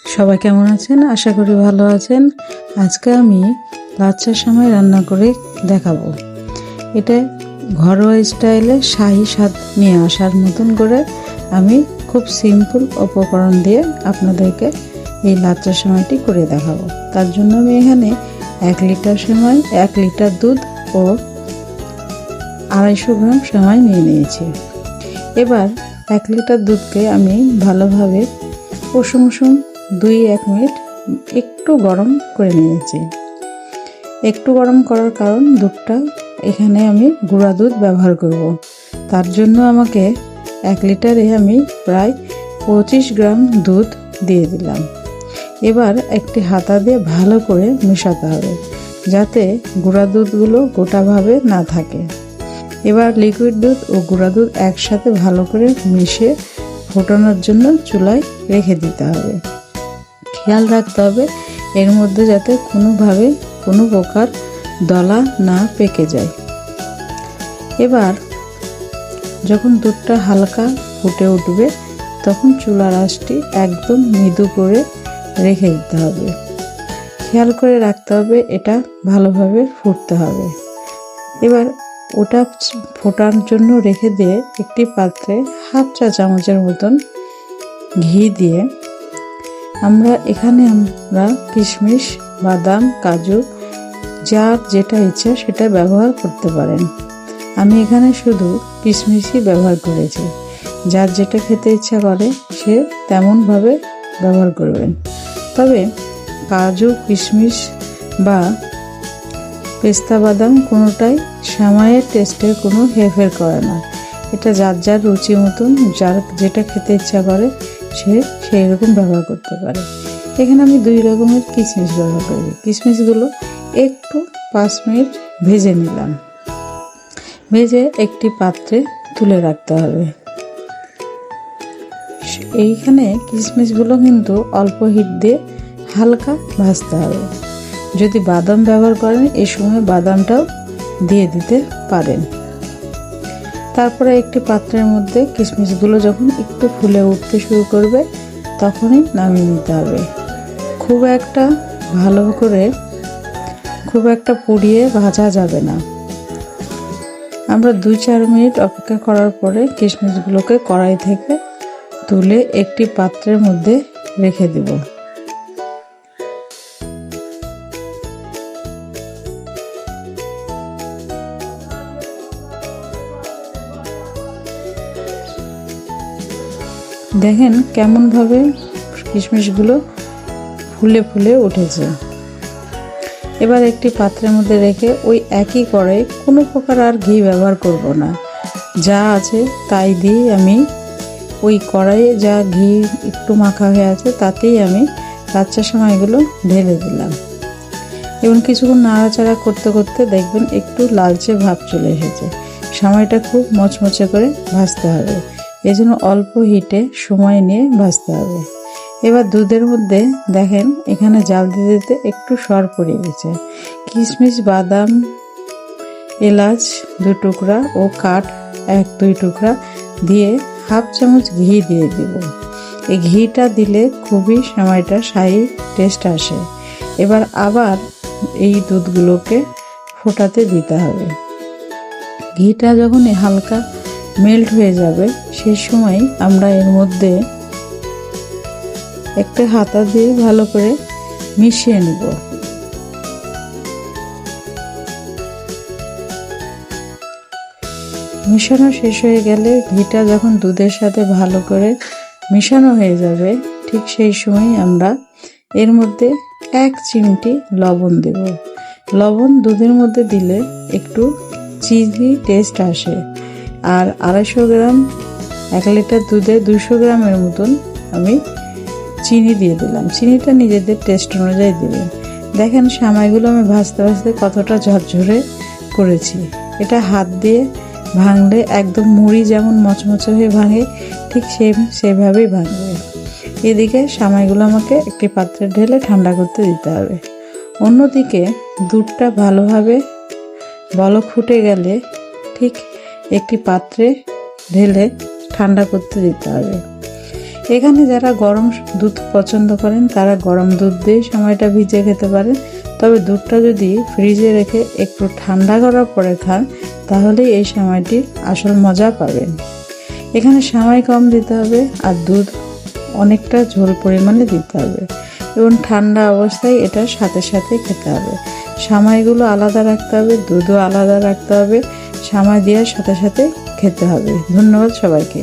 সবাই কেমন আছেন? আশা করি ভালো আছেন। আজকে আমি লাচ্ছার সেমাই রান্না করে দেখাবো। এটা ঘরোয়া স্টাইলে শাহী স্বাদ নিয়ে আসার মতন করে আমি খুব সিম্পল উপকরণ দিয়ে আপনাদেরকে এই লাচ্ছার সেমাইটি করে দেখাবো। তার জন্য আমি এখানে 1 লিটার সেমাই, 1 লিটার দুধ ও 250 গ্রাম সেমাই নিয়ে নিয়েছি। এবার 1 লিটার দুধকে আমি ভালোভাবে উষুম 2-1 মিনিট একটু গরম করে নিয়েছি। একটু গরম করার কারণ দুধটা এখানে আমি গুঁড়া দুধ ব্যবহার করব। তার জন্য আমাকে 1 লিটারে আমি প্রায় 25 গ্রাম দুধ দিয়ে দিলাম। এবার একটি হাতা দিয়ে ভালো করে মেশাতে হবে যাতে গুঁড়া দুধগুলো গোটাভাবে না থাকে। এবার লিকুইড দুধ ও গুঁড়া দুধ একসাথে ভালো করে মিশিয়ে ফোটানোর জন্য চুলায় রেখে দিতে হবে। খেয়াল রাখতে হবে এর মধ্যে যাতে কোনোভাবে কোনো প্রকার দলা না পেকে যায়। এবার যখন দুধটা হালকা ফুটে উঠবে তখন চুলার আঁচটি একদম মৃদু করে রেখে দিতে হবে। খেয়াল করে রাখতে হবে এটা ভালোভাবে ফুটতে হবে। এবার ওটা ফোটার জন্য রেখে দিয়ে একটি পাত্রে 1/2 চা চামচের মতন ঘি দিয়ে আমরা কিশমিশ, বাদাম, কাজু যার যেটা ইচ্ছা সেটা ব্যবহার করতে পারেন। আমি এখানে শুধু কিশমিশই ব্যবহার করেছি। যার যেটা খেতে ইচ্ছা করে সে তেমনভাবে ব্যবহার করবেন। তবে কাজু, কিশমিশ বা পেস্তা বাদাম কোনোটাই সেমাইয়ের টেস্টের কোনো হেরফের করে না। এটা যার যার রুচি মতন যার যেটা খেতে ইচ্ছা করে সে সেই রকম ব্যবহার করতে পারে। এখানে আমি 2 রকমের কিশমিশ ব্যবহার করি। কিশমিশগুলো একটু 5 মিনিট ভেজে নিলাম। ভেজে একটি পাত্রে তুলে রাখতে হবে। এইখানে কিশমিশগুলো কিন্তু অল্প হিট দিয়ে হালকা ভাজতে হবে। যদি বাদাম ব্যবহার করেন এই সময় বাদামটাও দিয়ে দিতে পারেন। তারপরে একটি পাত্রের মধ্যে কিশমিশগুলো যখন একটু ফুলে উঠতে শুরু করবে তখনই নামিয়ে নিতে হবে। খুব একটা পুড়িয়ে ভাজা যাবে না। আমরা 2-4 মিনিট অপেক্ষা করার পরে কিশমিশগুলোকে কড়াই থেকে তুলে একটি পাত্রের মধ্যে রেখে দেব। দেখেন কেমনভাবে কিশমিশগুলো ফুলে ফুলে উঠেছে। এবার একটি পাত্রের মধ্যে রেখে ওই একই কড়াই কোনো প্রকার আর ঘি ব্যবহার করব না। যা আছে তাই দিয়ে আমি ওই কড়াইয়ে যা ঘি একটু মাখা হয়ে আছে তাতেই আমি লাচ্ছার সেমাইগুলো ঢেলে দিলাম। এবং কিছুক্ষণ নাড়াচাড়া করতে করতে দেখবেন একটু লালচে ভাব চলে এসেছে। সেমাইটা খুব মচমচে করে ভাজতে হবে। এজন্য অল্প হিটে সময় নিয়ে ভাজতে হবে। এবার দুধের মধ্যে দেখেন এখানে জাল দিতে দিতে একটু সর পড়ে গেছে। কিশমিশ, বাদাম, এলাচ 2 টুকরা ও কাঠ 1-2 টুকরা দিয়ে 1/2 চামচ ঘি দিয়ে দেব। এই ঘিটা দিলে খুবই সেমাইটা শাহী টেস্ট আসে। এবার আবার এই দুধগুলোকে ফোটাতে দিতে হবে। ঘিটা যখন হালকা মেল্ট হয়ে যাবে সেই সময় আমরা এর মধ্যে একটা হাতা দিয়ে ভালো করে মিশিয়ে নেব। মিশানো শেষ হয়ে গেলে ঘিটা যখন দুধের সাথে ভালো করে মিশানো হয়ে যাবে ঠিক সেই সময় আমরা এর মধ্যে 1 চিমটি লবণ দেব। লবণ দুধের মধ্যে দিলে একটু চিনি টেস্ট আসে। আর 250 গ্রাম 1 লিটার দুধে 200 গ্রামের মতন আমি চিনি দিয়ে দিলাম। চিনিটা নিজেদের টেস্ট অনুযায়ী দেবেন। দেখেন সেমাইগুলো আমি ভাজতে ভাজতে কতটা ঝরঝরে করেছি। এটা হাত দিয়ে ভাঙলে একদম মুড়ি যেমন মচমচে হয়ে ভাঙে ঠিক সেভাবেই ভাঙবে। এদিকে সেমাইগুলো আমাকে একটি পাত্রে ঢেলে ঠান্ডা করতে দিতে হবে। অন্যদিকে দুধটা ভালোভাবে বলক ফুটে গেলে ঠিক একটি পাত্রে ঢেলে ঠান্ডা করতে দিতে হবে। এখানে যারা গরম দুধ পছন্দ করেন তারা গরম দুধ দিয়ে সেমাইটা ভিজিয়ে খেতে পারেন, তবে দুধটা যদি ফ্রিজে রেখে একটু ঠান্ডা করার পরে খান তাহলে এই সেমাইটির আসল মজা পাবেন। এখানে সেমাই কম দিতে হবে আর দুধ অনেকটা ঝোল পরিমাণে দিতে হবে এবং ঠান্ডা অবস্থায় এটার সাথে সাথে খেতে হবে। সেমাইগুলো আলাদা রাখতে হবে, দুধও আলাদা রাখতে হবে, সেমাই দেওয়ার সাথে সাথে খেতে হবে। ধন্যবাদ সবাইকে।